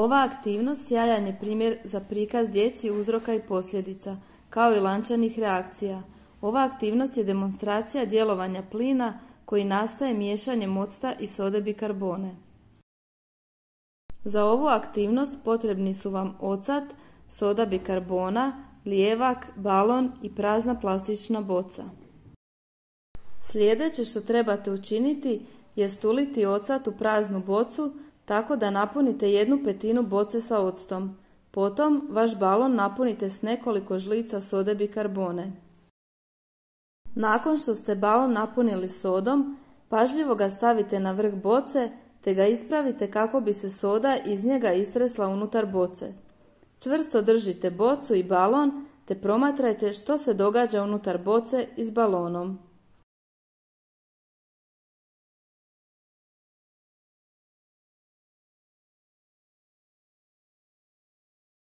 Ova aktivnost sjajan je primjer za prikaz djeci uzroka i posljedica, kao i lančanih reakcija. Ova aktivnost je demonstracija djelovanja plina koji nastaje miješanjem octa i sode bikarbone. Za ovu aktivnost potrebni su vam ocat, soda bikarbona, lijevak, balon i prazna plastična boca. Sljedeće što trebate učiniti je uliti ocat u praznu bocu tako da napunite 1/5 boce sa octom. Potom vaš balon napunite s nekoliko žlica sode bikarbone. Nakon što ste balon napunili sodom, pažljivo ga stavite na vrh boce te ga ispravite kako bi se soda iz njega istresla unutar boce. Čvrsto držite bocu i balon te promatrajte što se događa unutar boce i s balonom.